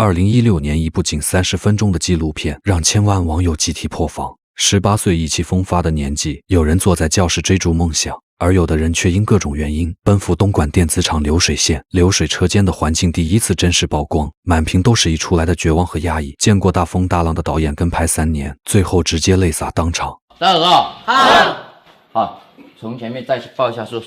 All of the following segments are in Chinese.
2016年，一部仅30分钟的纪录片让千万网友集体破防。18岁意气风发的年纪，有人坐在教室追逐梦想，而有的人却因各种原因奔赴东莞电子厂流水线。流水车间的环境第一次真实曝光，满屏都是溢出来的绝望和压抑。见过大风大浪的导演跟拍3年，最后直接泪洒当场。大家好，好，从前面再报一下数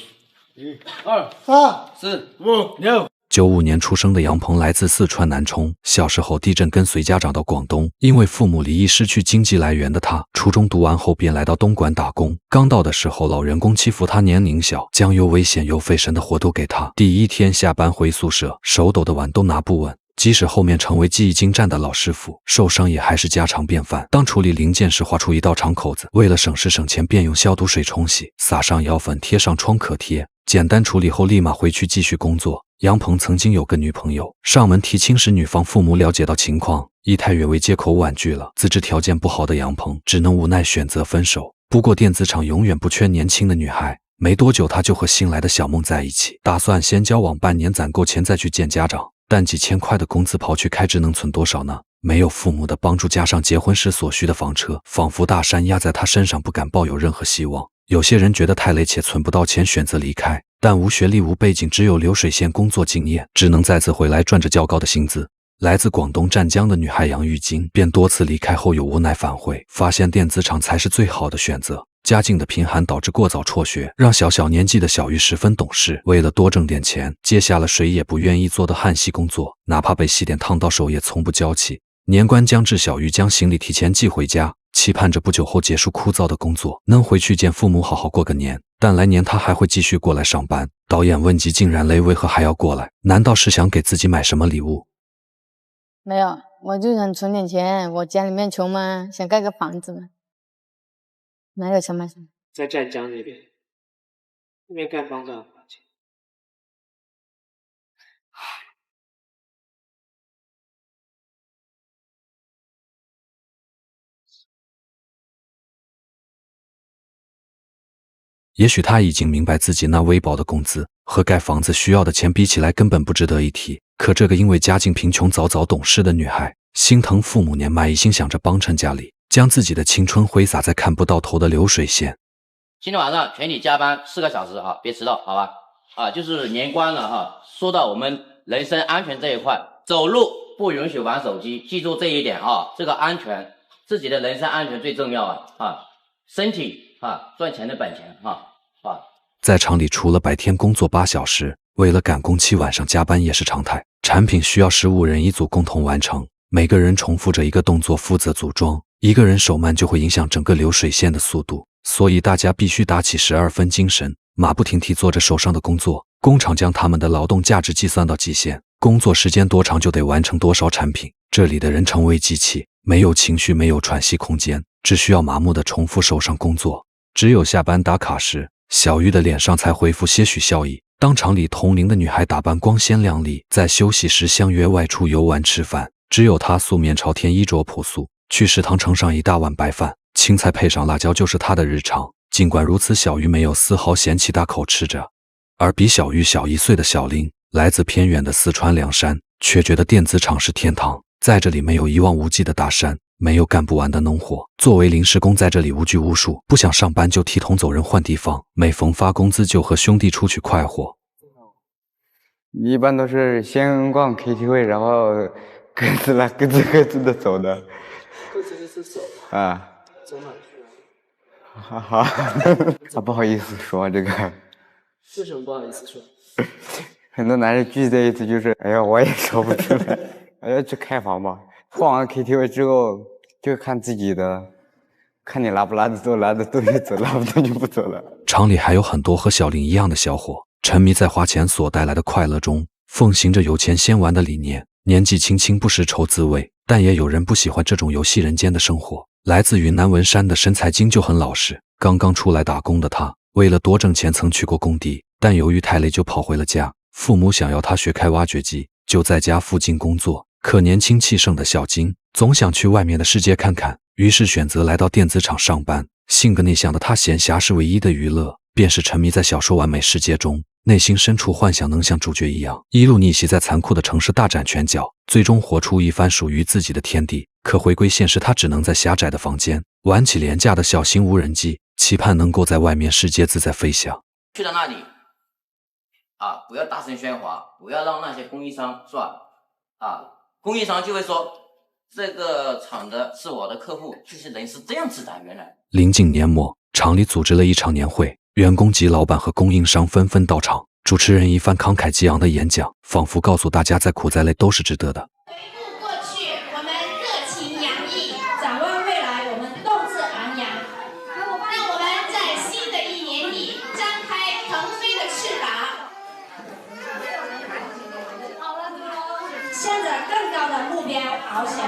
：1、2、3、4、5、6。95年出生的杨鹏来自四川南充，小时候地震跟随家长到广东，因为父母离异失去经济来源的他，初中读完后便来到东莞打工。刚到的时候，老员工欺负他年龄小，将又危险又费神的活都给他。第一天下班回宿舍，手抖的碗都拿不稳。即使后面成为技艺精湛的老师傅，受伤也还是家常便饭。当处理零件时，划出一道长口子，为了省事省钱，便用消毒水冲洗，撒上药粉，贴上创可贴。简单处理后，立马回去继续工作。杨鹏曾经有个女朋友，上门提亲时，女方父母了解到情况，以太原为借口婉拒了。自知条件不好的杨鹏只能无奈选择分手。不过电子厂永远不缺年轻的女孩，没多久他就和新来的小梦在一起，打算先交往半年，攒够钱再去见家长。但几千块的工资刨去开支能存多少呢？没有父母的帮助，加上结婚时所需的房车，仿佛大山压在他身上，不敢抱有任何希望。有些人觉得太累且存不到钱，选择离开，但无学历无背景，只有流水线工作经验，只能再次回来赚着较高的薪资。来自广东湛江的女孩杨玉晶便多次离开后又无奈返回，发现电子厂才是最好的选择。家境的贫寒导致过早辍学，让小年纪的小玉十分懂事，为了多挣点钱，接下了谁也不愿意做的焊锡工作，哪怕被细点烫到手也从不娇气。年关将至，小玉将行李提前寄回家，期盼着不久后结束枯燥的工作，能回去见父母好好过个年。但来年他还会继续过来上班。导演问及竟然雷为何还要过来？难道是想给自己买什么礼物？没有，我就想存点钱，我家里面穷嘛，想盖个房子嘛。哪有钱买什么？在湛江那边盖房子很花钱。也许他已经明白自己那微薄的工资和盖房子需要的钱比起来根本不值得一提，可这个因为家境贫穷早早懂事的女孩，心疼父母年迈，一心想着帮衬家里，将自己的青春挥洒在看不到头的流水线。今天晚上全体加班4个小时哈，别迟到，好吧？就是年关了哈。说到我们人身安全这一块，走路不允许玩手机，记住这一点啊。这个安全，自己的人身安全最重要啊。身体赚钱的本钱在厂里，除了白天工作8小时，为了赶工期，晚上加班也是常态。产品需要15人一组共同完成，每个人重复着一个动作，负责组装。一个人手慢就会影响整个流水线的速度，所以大家必须打起12分精神，马不停蹄做着手上的工作。工厂将他们的劳动价值计算到极限，工作时间多长就得完成多少产品。这里的人成为机器，没有情绪，没有喘息空间，只需要麻木地重复手上工作。只有下班打卡时，小玉的脸上才恢复些许笑意。当厂里同龄的女孩打扮光鲜亮丽，在休息时相约外出游玩吃饭，只有她素面朝天，衣着朴素。去食堂盛上一大碗白饭，青菜配上辣椒就是她的日常。尽管如此，小玉没有丝毫嫌弃，大口吃着。而比小玉小1岁的小林，来自偏远的四川凉山，却觉得电子厂是天堂。在这里没有一望无际的大山，没有干不完的农活。作为临时工，在这里无拘无束，不想上班就提桶走人换地方，每逢发工资就和兄弟出去快活。一般都是先逛 KTV， 然后各自的走的。各自走啊？走哪去啊？好，不好意思说这个。为什么不好意思说？很多男人聚在一起就是，哎呀，我也说不出来。去开房吧。逛完 KTV 之后，就看自己的，看你拉不拉得走，拉得动就走，拉不动就不走了。厂里还有很多和小林一样的小伙，沉迷在花钱所带来的快乐中，奉行着有钱先玩的理念。年纪轻轻不识愁滋味，但也有人不喜欢这种游戏人间的生活。来自云南文山的身材精就很老实，刚刚出来打工的他，为了多挣钱曾去过工地，但由于太累就跑回了家。父母想要他学开挖掘机，就在家附近工作。可年轻气盛的小金总想去外面的世界看看，于是选择来到电子厂上班。性格内向的他，闲暇是唯一的娱乐，便是沉迷在小说完美世界中，内心深处幻想能像主角一样，一路逆袭在残酷的城市大展拳脚，最终活出一番属于自己的天地。可回归现实，他只能在狭窄的房间玩起廉价的小型无人机，期盼能够在外面世界自在飞翔。去到那里不要大声喧哗，不要让那些供应商是吧？供应商就会说这个厂的是我的客户，这些人是这样子的。原来临近年末，厂里组织了一场年会，员工及老板和供应商纷纷到场。主持人一番慷慨激昂的演讲，仿佛告诉大家，再苦再累都是值得的。回顾过去，我们热情洋溢；展望未来，我们斗志昂扬。让我们在新的一年里张开腾飞的翅膀，向着更高的目标翱翔。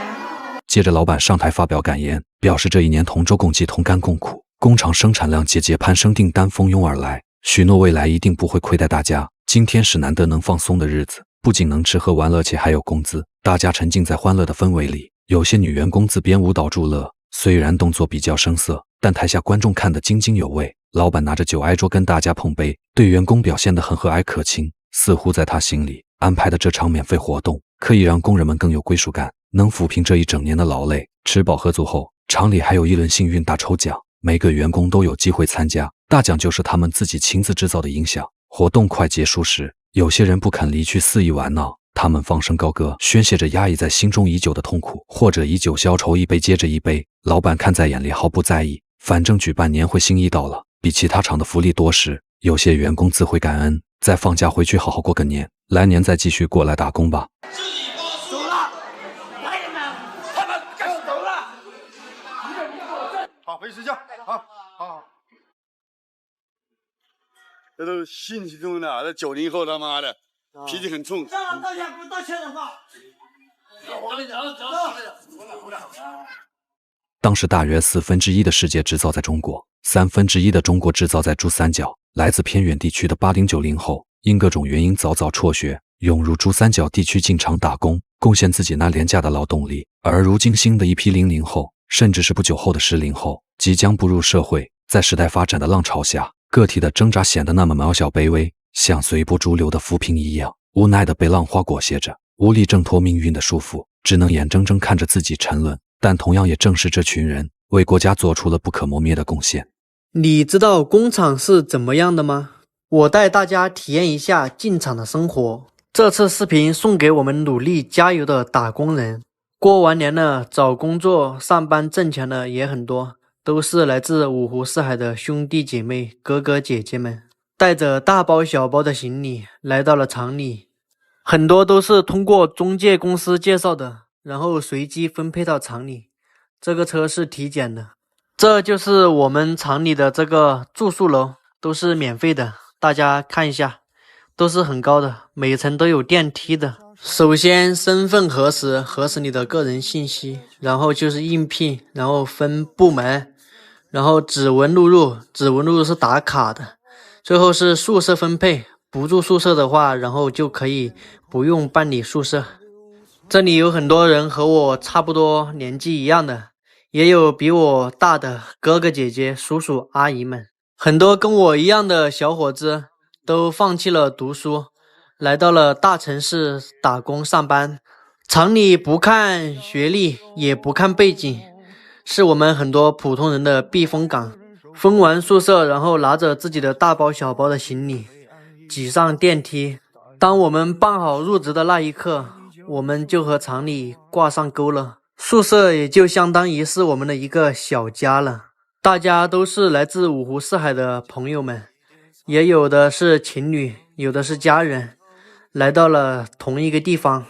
接着，老板上台发表感言，表示这一年同舟共济、同甘共苦，工厂生产量节节攀升，订单蜂拥而来，许诺未来一定不会亏待大家。今天是难得能放松的日子，不仅能吃喝玩乐，且还有工资，大家沉浸在欢乐的氛围里。有些女员工自编舞蹈助乐，虽然动作比较生涩，但台下观众看得津津有味。老板拿着酒挨桌跟大家碰杯，对员工表现得很和蔼可亲，似乎在他心里安排的这场免费活动可以让工人们更有归属感，能抚平这一整年的劳累。吃饱喝足后，厂里还有一轮幸运大抽奖，每个员工都有机会参加，大奖就是他们自己亲自制造的音响。活动快结束时，有些人不肯离去肆意玩闹，他们放声高歌，宣泄着压抑在心中已久的痛苦，或者以酒消愁，一杯接着一杯。老板看在眼里，毫不在意，反正举办年会心意到了，比其他厂的福利多时。有些员工自会感恩，再放假回去好好过个年，来年再继续过来打工吧。走了，来人呐，他们该走了。好，回去睡觉。好。这都信息中的，这90后他妈的脾气很冲。让我道歉，不道歉的话。当时大约1/4的世界制造在中国，1/3的中国制造在珠三角。来自偏远地区的80、90后，因各种原因早早辍学，涌入珠三角地区进厂打工，贡献自己那廉价的劳动力。而如今新的一批00后，甚至是不久后的10后，即将步入社会，在时代发展的浪潮下，个体的挣扎显得那么渺小卑微，像随波逐流的浮萍一样，无奈地被浪花裹挟着，无力挣脱命运的束缚，只能眼睁睁看着自己沉沦。但同样也正是这群人，为国家做出了不可磨灭的贡献。你知道工厂是怎么样的吗？我带大家体验一下进厂的生活。这次视频送给我们努力加油的打工人。过完年了，找工作上班挣钱的也很多，都是来自五湖四海的兄弟姐妹、哥哥姐姐们，带着大包小包的行李来到了厂里。很多都是通过中介公司介绍的，然后随机分配到厂里。这个车是体检的。这就是我们厂里的这个住宿楼，都是免费的，大家看一下，都是很高的，每层都有电梯的。首先身份核实你的个人信息，然后就是应聘，然后分部门，然后指纹录入是打卡的，最后是宿舍分配，不住宿舍的话，然后就可以不用办理宿舍。这里有很多人和我差不多年纪一样的，也有比我大的哥哥姐姐、叔叔阿姨们，很多跟我一样的小伙子都放弃了读书，来到了大城市打工上班。厂里不看学历，也不看背景，是我们很多普通人的避风港。分完宿舍，然后拿着自己的大包小包的行李，挤上电梯。当我们办好入职的那一刻，我们就和厂里挂上钩了。宿舍也就相当于是我们的一个小家了。大家都是来自五湖四海的朋友们，也有的是情侣，有的是家人，来到了同一个地方。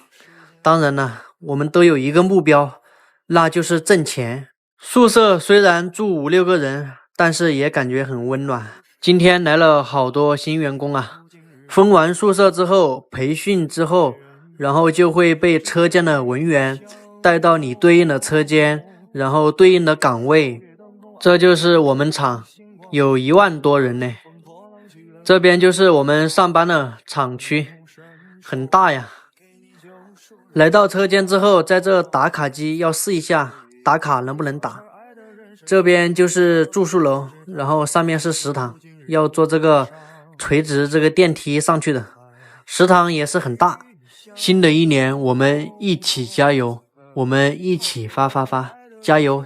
当然了，我们都有一个目标，那就是挣钱。宿舍虽然住5、6个人，但是也感觉很温暖。今天来了好多新员工啊，分完宿舍之后，培训之后，然后就会被车间的文员带到你对应的车间，然后对应的岗位。这就是我们厂，有1万多人呢。这边就是我们上班的厂区，很大呀。来到车间之后，在这打卡机要试一下打卡能不能打。这边就是住宿楼，然后上面是食堂，要坐这个垂直这个电梯上去的。食堂也是很大。新的一年我们一起加油，我们一起发，加油！